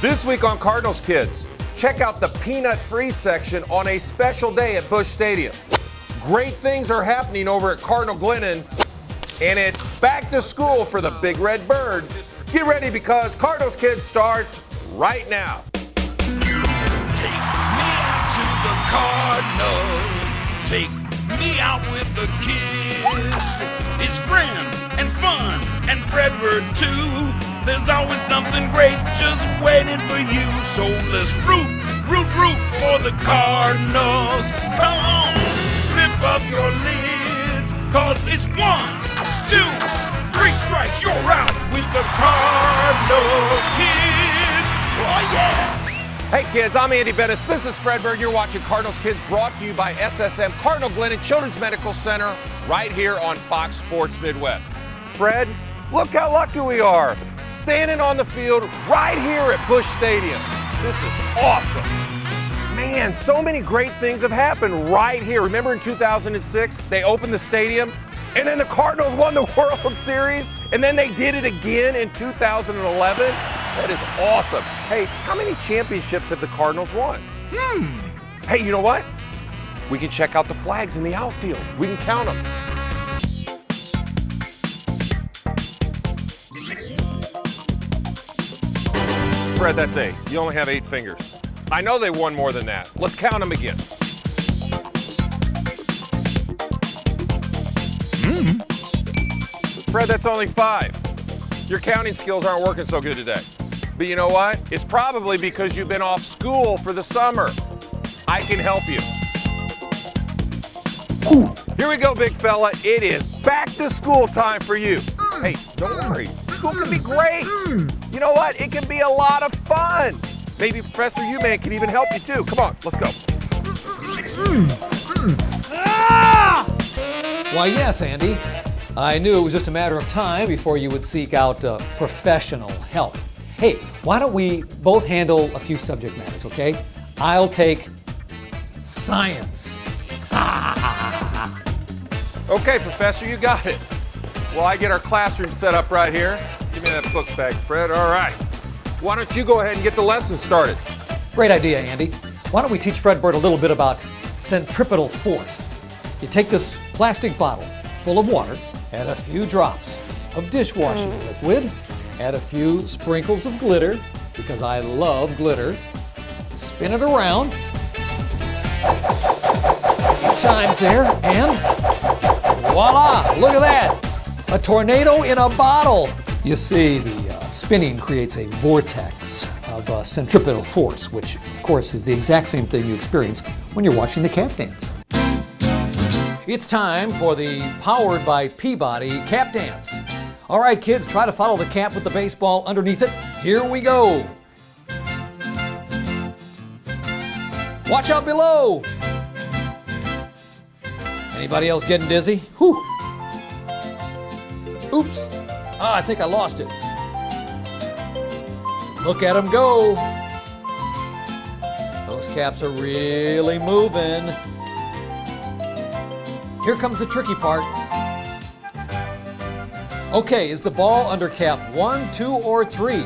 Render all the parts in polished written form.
This week on Cardinals Kids, check out the peanut-free section on a special day at Busch Stadium. Great things are happening over at Cardinal Glennon, and it's back to school for the Big Red Bird. Get ready because Cardinals Kids starts right now. Take me out to the Cardinals. Take me out with the kids. It's friends and fun and Fredbird too. There's always something great just waiting for you. So let's root for the Cardinals. Come on, flip up your lids, cause it's 1, 2, 3 strikes, you're out with the Cardinals, kids. Oh yeah! Hey kids, I'm Andy Bennis. This is Fredbird. You're watching Cardinals Kids, brought to you by SSM Cardinal Glennon Children's Medical Center, right here on Fox Sports Midwest. Fred, look how lucky we are, standing on the field right here at Busch Stadium. This is awesome. Man, so many great things have happened right here. Remember in 2006, they opened the stadium, and then the Cardinals won the World Series, and then they did it again in 2011. That is awesome. Hey, how many championships have the Cardinals won? Hey, you know what? We can check out the flags in the outfield. We can count them. Fred, that's 8. You only have 8 fingers. I know they won more than that. Let's count them again. Fred, that's only 5. Your counting skills aren't working so good today. But you know what? It's probably because you've been off school for the summer. I can help you. Here we go, big fella. It is back to school time for you. Hey, don't worry. School can be great. You know what? It can be a lot of fun. Maybe Professor U-Man can even help you too. Come on, let's go. Why, yes, Andy. I knew it was just a matter of time before you would seek out professional help. Hey, why don't we both handle a few subject matters, okay? I'll take science. Okay, Professor, you got it. Well, I get our classroom set up right here. Give me that book bag, Fred. All right. Why don't you go ahead and get the lesson started? Great idea, Andy. Why don't we teach Fredbird a little bit about centripetal force? You take this plastic bottle full of water, add a few drops of dishwashing liquid, add a few sprinkles of glitter, because I love glitter, spin it around a few times there, and voila, look at that, a tornado in a bottle. You see, the spinning creates a vortex of centripetal force, which of course is the exact same thing you experience when you're watching the cap dance. It's time for the Powered by Peabody Cap Dance. All right, kids, try to follow the cap with the baseball underneath it. Here we go. Watch out below. Anybody else getting dizzy? Whew. Oops. I think I lost it. Look at them go. Those caps are really moving. Here comes the tricky part. Okay, is the ball under cap 1, 2, or 3?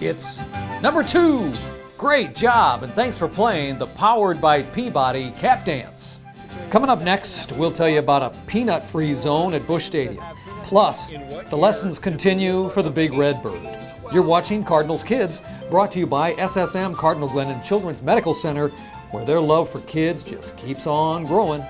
It's number 2. Great job, and thanks for playing the Powered by Peabody Cap Dance. Coming up next, we'll tell you about a peanut-free zone at Busch Stadium. Plus, the lessons continue for the Big Red Bird. You're watching Cardinals Kids, brought to you by SSM Cardinal Glennon Children's Medical Center, where their love for kids just keeps on growing.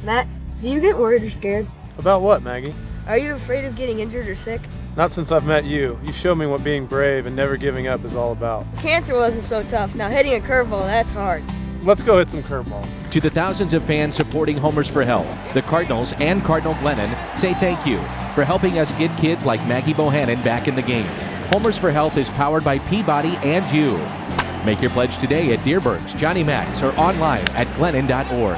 Matt, do you get worried or scared? About what, Maggie? Are you afraid of getting injured or sick? Not since I've met you. You showed me what being brave and never giving up is all about. Cancer wasn't so tough. Now hitting a curveball, that's hard. Let's go hit some curveballs. To the thousands of fans supporting Homers for Health, the Cardinals and Cardinal Glennon say thank you for helping us get kids like Maggie Bohannon back in the game. Homers for Health is powered by Peabody and you. Make your pledge today at Dearborn's, Johnny Mac's, or online at glennon.org.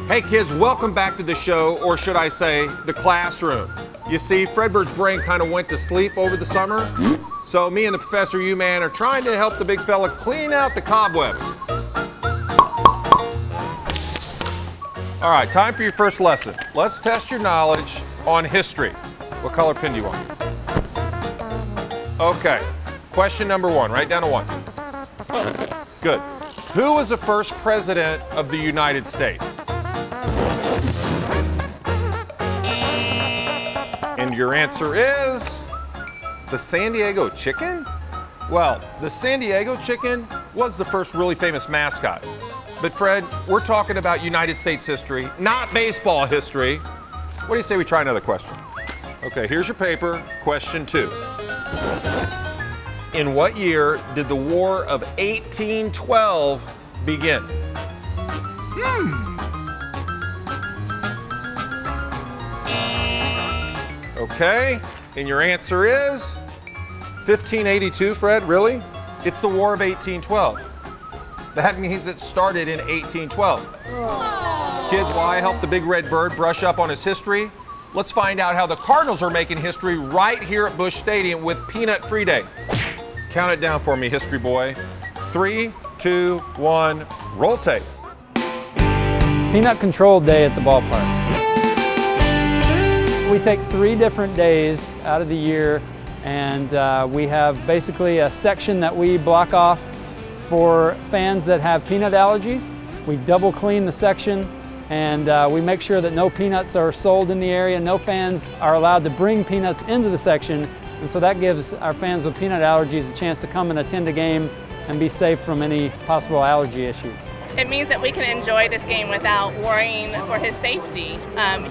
Hey kids, welcome back to the show, or should I say, the classroom. You see, Fredbird's brain kind of went to sleep over the summer, so me and the Professor U-Man are trying to help the big fella clean out the cobwebs. All right, time for your first lesson. Let's test your knowledge on history. What color pen do you want? Okay, question number 1, write down a 1. Good. Who was the first president of the United States? And your answer is the San Diego Chicken? Well, the San Diego Chicken was the first really famous mascot. But Fred, we're talking about United States history, not baseball history. What do you say we try another question? Okay, here's your paper, question 2. In what year did the War of 1812 begin? Okay, and your answer is 1582, Fred, really? It's the War of 1812. That means it started in 1812. Kids, while I help the big red bird brush up on his history, let's find out how the Cardinals are making history right here at Busch Stadium with Peanut Free Day. Count it down for me, history boy. 3, 2, 1, roll tape. Peanut Control Day at the ballpark. We take 3 different days out of the year, and we have basically a section that we block off for fans that have peanut allergies. We double clean the section, and we make sure that no peanuts are sold in the area. No fans are allowed to bring peanuts into the section, and so that gives our fans with peanut allergies a chance to come and attend a game and be safe from any possible allergy issues. It means that we can enjoy this game without worrying for his safety.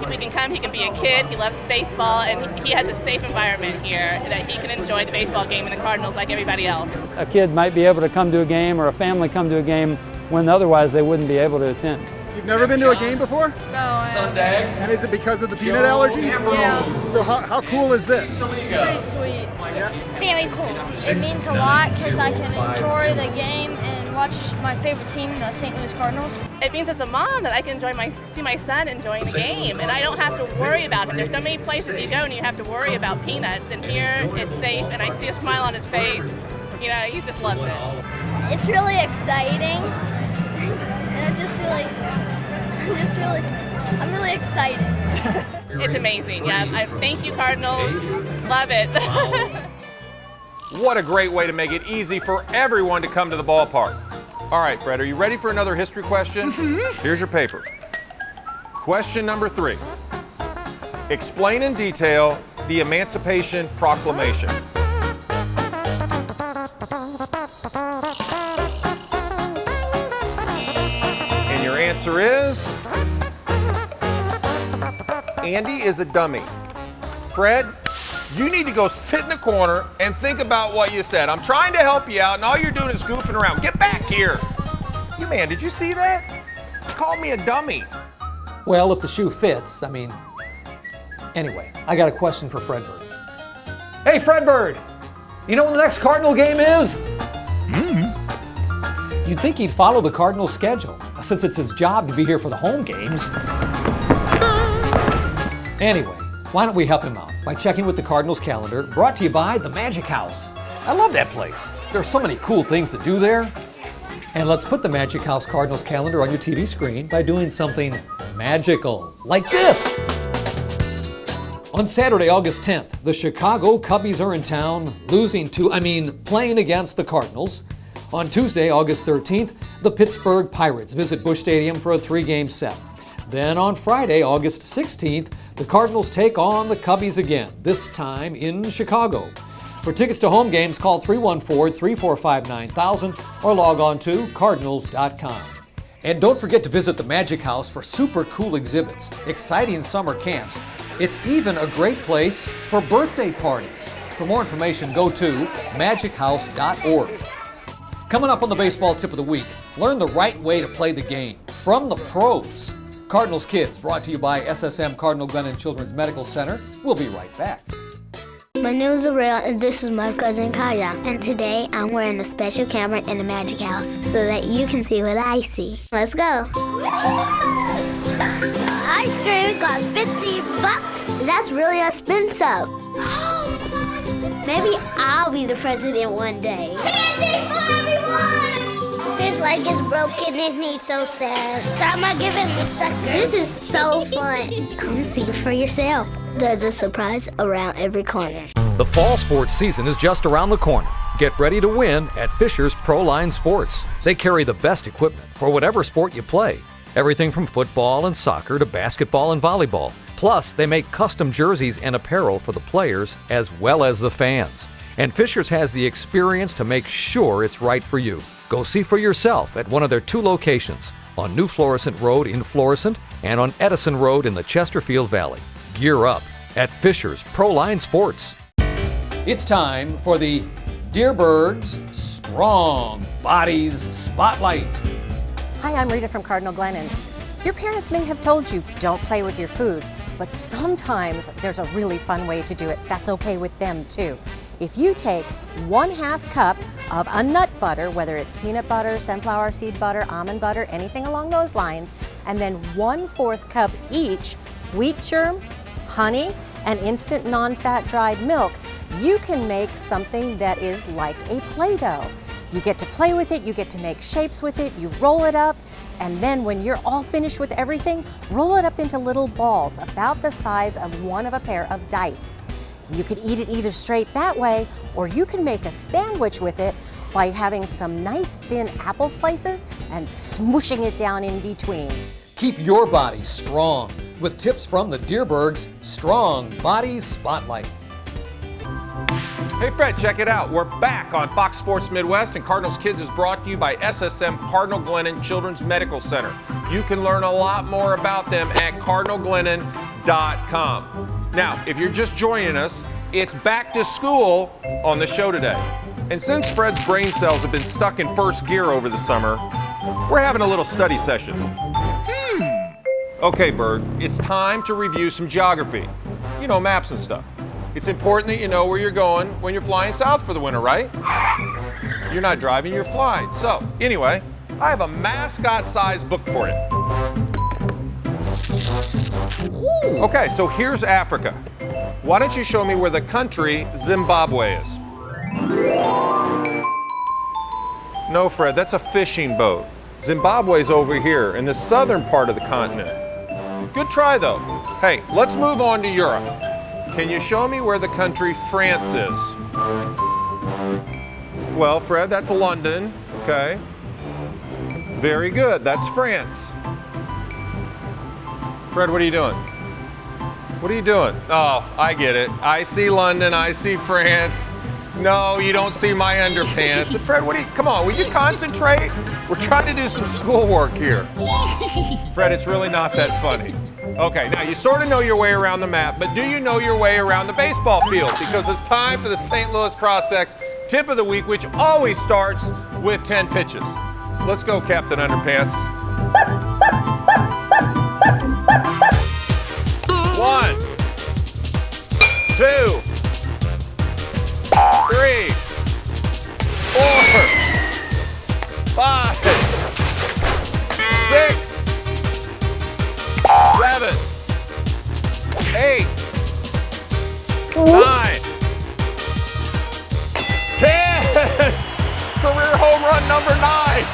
We can come, he can be a kid, he loves baseball, and he has a safe environment here that he can enjoy the baseball game and the Cardinals like everybody else. A kid might be able to come to a game, or a family come to a game when otherwise they wouldn't be able to attend. You've never been to a game before? No. Sunday. And is it because of the peanut allergy? Yeah. So how cool is this? Pretty sweet. It's very cool. It means a lot because I can enjoy the game and watch my favorite team, the St. Louis Cardinals. It means as a mom that I can see my son enjoying the game, and I don't have to worry about him. There's so many places you go and you have to worry about peanuts, and here it's safe, and I see a smile on his face. You know, he just loves it. It's really exciting. I'm really excited. It's amazing. Yeah, thank you, Cardinals. Love it. What a great way to make it easy for everyone to come to the ballpark. All right, Fred, are you ready for another history question? Here's your paper. Question number 3. Explain in detail the Emancipation Proclamation. And your answer is? Andy is a dummy. Fred, you need to go sit in the corner and think about what you said. I'm trying to help you out, and all you're doing is goofing around. Get back here. You man, did you see that? You called me a dummy. Well, if the shoe fits, Anyway, I got a question for Fredbird. Hey, Fredbird! You know when the next Cardinal game is? You'd think he'd follow the Cardinal schedule, since it's his job to be here for the home games. Anyway, why don't we help him out by checking with the Cardinals calendar, brought to you by the Magic House. I love that place. There's so many cool things to do there. And let's put the Magic House Cardinals calendar on your TV screen by doing something magical, like this. On Saturday, August 10th, the Chicago Cubbies are in town, playing against the Cardinals. On Tuesday, August 13th, the Pittsburgh Pirates visit Busch Stadium for a 3-game set. Then on Friday, August 16th, the Cardinals take on the Cubbies again, this time in Chicago. For tickets to home games, call 314-345-9000 or log on to cardinals.com. And don't forget to visit the Magic House for super cool exhibits, exciting summer camps. It's even a great place for birthday parties. For more information, go to magichouse.org. Coming up on the baseball tip of the week, learn the right way to play the game from the pros. Cardinals Kids, brought to you by SSM Cardinal Glennon Children's Medical Center. We'll be right back. My name is Ariel, and this is my cousin Kaya. And today, I'm wearing a special camera in the magic house so that you can see what I see. Let's go. Ice cream costs $50. That's really expensive. Maybe I'll be the president one day. Candy for everyone! His leg is broken and he's so sad. Grandma, give him a sucker. This is so fun. Come see for yourself. There's a surprise around every corner. The fall sports season is just around the corner. Get ready to win at Fisher's Pro Line Sports. They carry the best equipment for whatever sport you play. Everything from football and soccer to basketball and volleyball. Plus, they make custom jerseys and apparel for the players as well as the fans. And Fisher's has the experience to make sure it's right for you. Go see for yourself at one of their 2 locations, on New Florissant Road in Florissant and on Edison Road in the Chesterfield Valley. Gear up at Fisher's Pro Line Sports. It's time for the Deerberg's Strong Bodies Spotlight. Hi, I'm Rita from Cardinal Glennon. Your parents may have told you don't play with your food, but sometimes there's a really fun way to do it that's okay with them too. If you take 1/2 cup of a nut butter, whether it's peanut butter, sunflower seed butter, almond butter, anything along those lines, and then 1/4 cup each wheat germ, honey, and instant non-fat dried milk, you can make something that is like a Play-Doh. You get to play with it, you get to make shapes with it, you roll it up, and then when you're all finished with everything, roll it up into little balls about the size of one of a pair of dice. You could eat it either straight that way, or you can make a sandwich with it by having some nice thin apple slices and smooshing it down in between. Keep your body strong with tips from the Deerberg's Strong Bodies Spotlight. Hey Fred, check it out. We're back on Fox Sports Midwest, and Cardinals Kids is brought to you by SSM Cardinal Glennon Children's Medical Center. You can learn a lot more about them at cardinalglennon.com. Now, if you're just joining us, it's back to school on the show today. And since Fred's brain cells have been stuck in first gear over the summer, we're having a little study session. Okay, Bird, it's time to review some geography. You know, maps and stuff. It's important that you know where you're going when you're flying south for the winter, right? You're not driving, you're flying. So, anyway, I have a Mascot-sized book for you. Okay, so here's Africa. Why don't you show me where the country Zimbabwe is? No, Fred, that's a fishing boat. Zimbabwe's over here in the southern part of the continent. Good try, though. Hey, let's move on to Europe. Can you show me where the country France is? Well, Fred, that's London, okay. Very good, that's France. Fred, what are you doing? What are you doing? Oh, I get it. I see London, I see France. No, you don't see my underpants. Fred, come on, will you concentrate? We're trying to do some schoolwork here. Fred, it's really not that funny. Okay, now you sort of know your way around the map, but do you know your way around the baseball field? Because it's time for the St. Louis Prospects Tip of the Week, which always starts with 10 pitches. Let's go, Captain Underpants. 1, 2, 3, 4, 5, 6, 7, 8, 9, 10. Career home run number 9.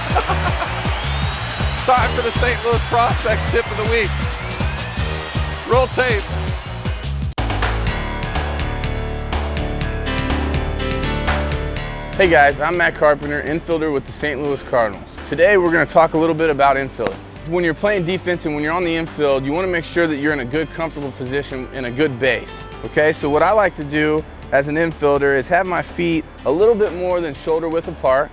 It's time for the St. Louis Prospects Tip of the Week. Roll tape. Hey guys, I'm Matt Carpenter, infielder with the St. Louis Cardinals. Today we're going to talk a little bit about infielding. When you're playing defense and when you're on the infield, you want to make sure that you're in a good, comfortable position in a good base. Okay, so what I like to do as an infielder is have my feet a little bit more than shoulder width apart,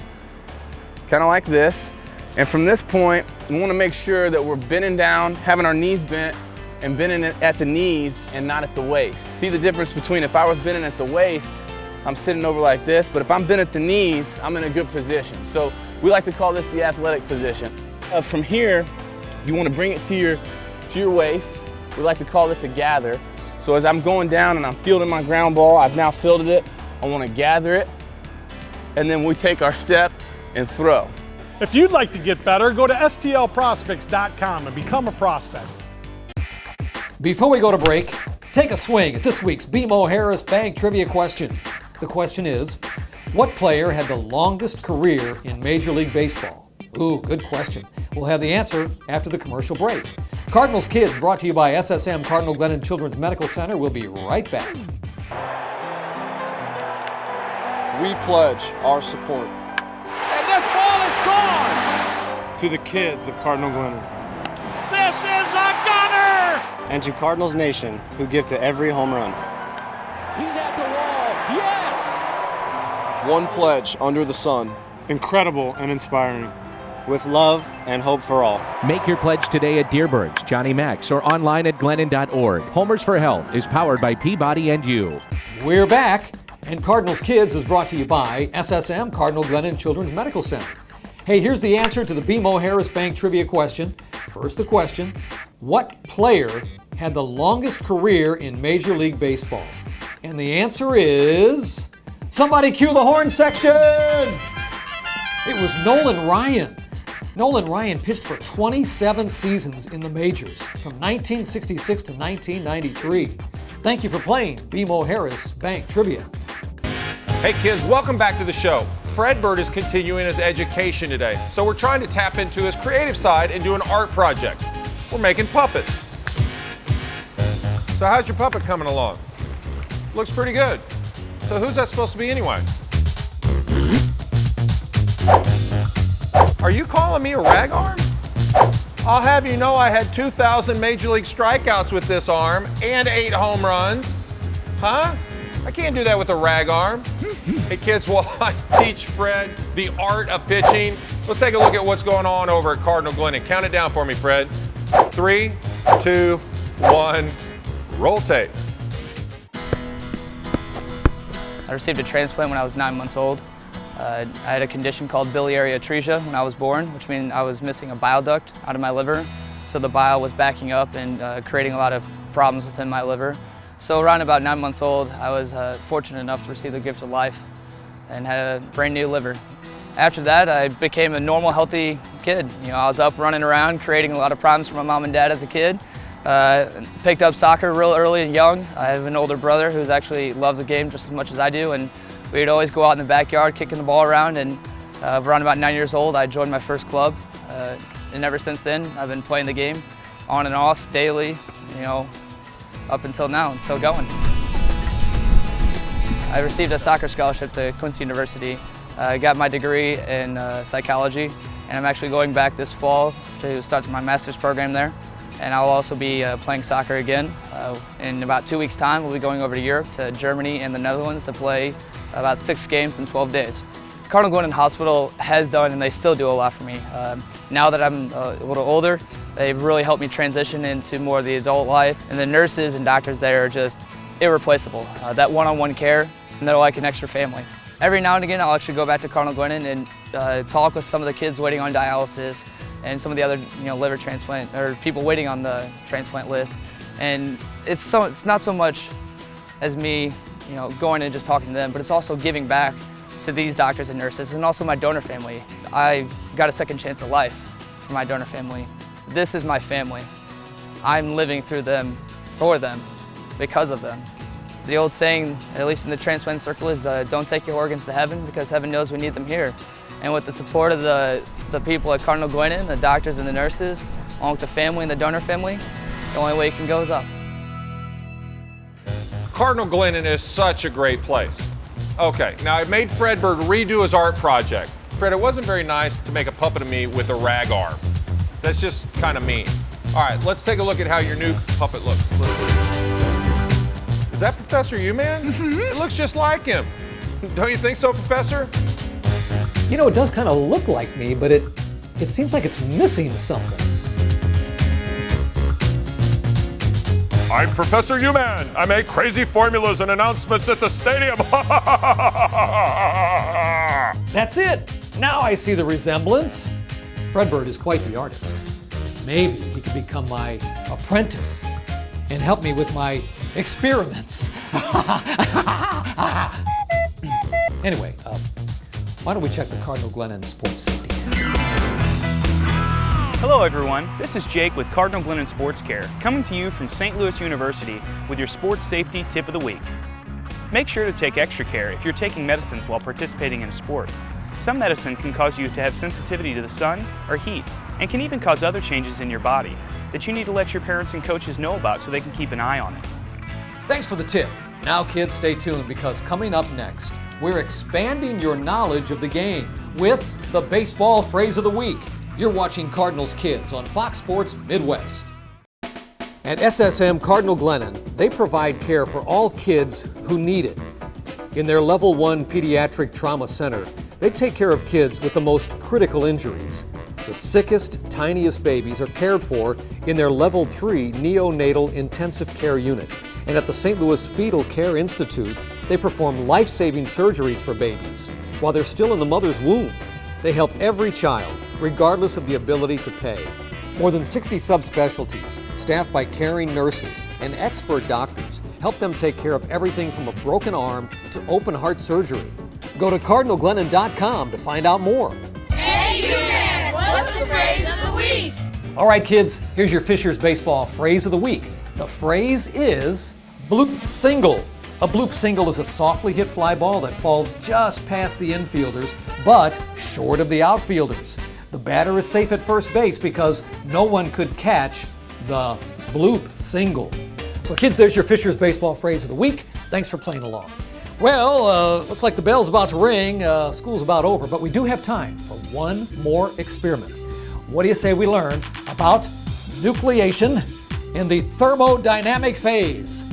kind of like this. And from this point, we want to make sure that we're bending down, having our knees bent, and bending it at the knees and not at the waist. See the difference between if I was bending at the waist, I'm sitting over like this, but if I'm bent at the knees, I'm in a good position. So we like to call this the athletic position. From here, you want to bring it to your waist. We like to call this a gather. So as I'm going down and I'm fielding my ground ball, I've now fielded it, I want to gather it, and then we take our step and throw. If you'd like to get better, go to stlprospects.com and become a prospect. Before we go to break, take a swing at this week's BMO Harris Bank Trivia question. The question is, what player had the longest career in Major League Baseball? Ooh, good question. We'll have the answer after the commercial break. Cardinals Kids, brought to you by SSM Cardinal Glennon Children's Medical Center. We'll be right back. We pledge our support. And this ball is gone! To the kids of Cardinal Glennon. This is a gunner! And to Cardinals Nation, who give to every home run. He's at the wall. Yes! One pledge under the sun. Incredible and inspiring. With love and hope for all. Make your pledge today at Dearborn's, Johnny Mac's, or online at Glennon.org. Homers for Health is powered by Peabody and you. We're back, and Cardinals Kids is brought to you by SSM Cardinal Glennon Children's Medical Center. Hey, here's the answer to the BMO Harris Bank trivia question. First the question, what player had the longest career in Major League Baseball? And the answer is, somebody cue the horn section! It was Nolan Ryan. Nolan Ryan pitched for 27 seasons in the majors, from 1966 to 1993. Thank you for playing BMO Harris Bank Trivia. Hey kids, welcome back to the show. Fredbird is continuing his education today, so we're trying to tap into his creative side and do an art project. We're making puppets. So how's your puppet coming along? Looks pretty good. So who's that supposed to be anyway? Are you calling me a rag arm? I'll have you know I had 2,000 Major League strikeouts with this arm and 8 home runs. Huh? I can't do that with a rag arm. Hey kids, while I teach Fred the art of pitching, let's take a look at what's going on over at Cardinal Glennon. Count it down for me, Fred. 3, 2, 1, roll tape. I received a transplant when I was 9 months old. I had a condition called biliary atresia when I was born, which means I was missing a bile duct out of my liver. So the bile was backing up and creating a lot of problems within my liver. So around about 9 months old, I was fortunate enough to receive the gift of life and had a brand new liver. After that, I became a normal, healthy kid. You know, I was up running around, creating a lot of problems for my mom and dad as a kid. Picked up soccer real early and young. I have an older brother who's actually loves the game just as much as I do, and we'd always go out in the backyard kicking the ball around, and around about 9 years old, I joined my first club. And ever since then, I've been playing the game on and off daily, you know, up until now and still going. I received a soccer scholarship to Quincy University. I got my degree in psychology, and I'm actually going back this fall to start my master's program there. And I'll also be playing soccer again. In about 2 weeks' time, we'll be going over to Europe, to Germany and the Netherlands to play about 6 games in 12 days. Cardinal Glennon Hospital has done, and they still do, a lot for me. Now that I'm a little older, they've really helped me transition into more of the adult life, and the nurses and doctors there are just irreplaceable. That one-on-one care, and they're like an extra family. Every now and again, I'll actually go back to Cardinal Glennon and talk with some of the kids waiting on dialysis and some of the other, liver transplant, or people waiting on the transplant list. And it's not so much as me, going and just talking to them, but it's also giving back to these doctors and nurses, and also my donor family. I've got a second chance at life for my donor family. This is my family. I'm living through them, for them, because of them. The old saying, at least in the transplant circle, is don't take your organs to heaven, because heaven knows we need them here. And with the support of the people at Cardinal Glennon, the doctors and the nurses, along with the family and the donor family, the only way it can go is up. Cardinal Glennon is such a great place. Okay, now I made Fredbird redo his art project. Fred, it wasn't very nice to make a puppet of me with a rag arm. That's just kind of mean. All right, let's take a look at how your new puppet looks. Is that Professor U-Man? It looks just like him. Don't you think so, Professor? It does kind of look like me, but it seems like it's missing something. I'm Professor U-Man. I make crazy formulas and announcements at the stadium. That's it. Now I see the resemblance. Fredbird is quite the artist. Maybe he could become my apprentice and help me with my experiments. Anyway, why don't we check the Cardinal Glennon Sports Safety Tip? Hello everyone, this is Jake with Cardinal Glennon Sports Care, coming to you from St. Louis University with your sports safety tip of the week. Make sure to take extra care if you're taking medicines while participating in a sport. Some medicine can cause you to have sensitivity to the sun or heat, and can even cause other changes in your body that you need to let your parents and coaches know about so they can keep an eye on it. Thanks for the tip. Now kids, stay tuned because coming up next, we're expanding your knowledge of the game with the baseball phrase of the week. You're watching Cardinals Kids on Fox Sports Midwest. At SSM Cardinal Glennon, they provide care for all kids who need it. In their Level 1 Pediatric Trauma Center, they take care of kids with the most critical injuries. The sickest, tiniest babies are cared for in their Level 3 Neonatal Intensive Care Unit. And at the St. Louis Fetal Care Institute, they perform life-saving surgeries for babies while they're still in the mother's womb. They help every child, regardless of the ability to pay. More than 60 subspecialties, staffed by caring nurses and expert doctors, help them take care of everything from a broken arm to open heart surgery. Go to cardinalglennon.com to find out more. Hey, you man, what's the phrase of the week? All right, kids, here's your Fisher's Baseball phrase of the week. The phrase is bloop single. A bloop single is a softly hit fly ball that falls just past the infielders, but short of the outfielders. The batter is safe at first base because no one could catch the bloop single. So kids, there's your Fisher's Baseball phrase of the week. Thanks for playing along. Well, looks like the bell's about to ring. School's about over, but we do have time for one more experiment. What do you say we learn about nucleation in the thermodynamic phase?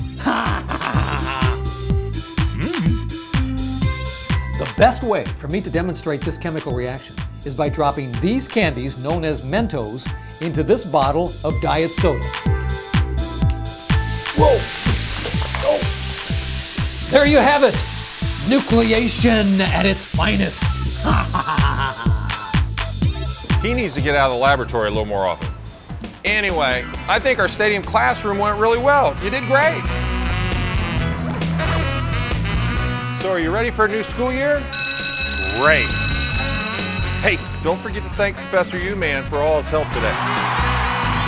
The best way for me to demonstrate this chemical reaction is by dropping these candies, known as Mentos, into this bottle of diet soda. Whoa! Oh. There you have it! Nucleation at its finest. He needs to get out of the laboratory a little more often. Anyway, I think our stadium classroom went really well. You did great. So are you ready for a new school year? Great. Hey, don't forget to thank Professor U-Man for all his help today.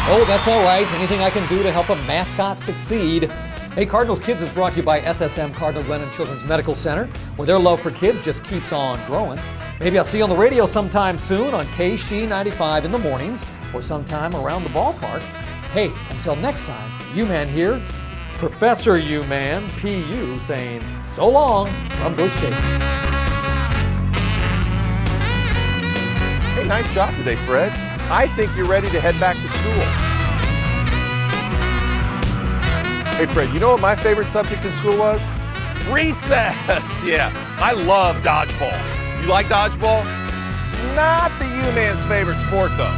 Oh, that's all right. Anything I can do to help a mascot succeed. Hey, Cardinals Kids is brought to you by SSM Cardinal Glennon Children's Medical Center, where their love for kids just keeps on growing. Maybe I'll see you on the radio sometime soon on KC95 in the mornings or sometime around the ballpark. Hey, until next time, U-Man here, Professor U-Man, PU, saying so long from Busch Stadium. Hey, nice job today, Fred. I think you're ready to head back to school. Hey, Fred, you know what my favorite subject in school was? Recess! Yeah, I love dodgeball. You like dodgeball? Not the U-Man's favorite sport, though.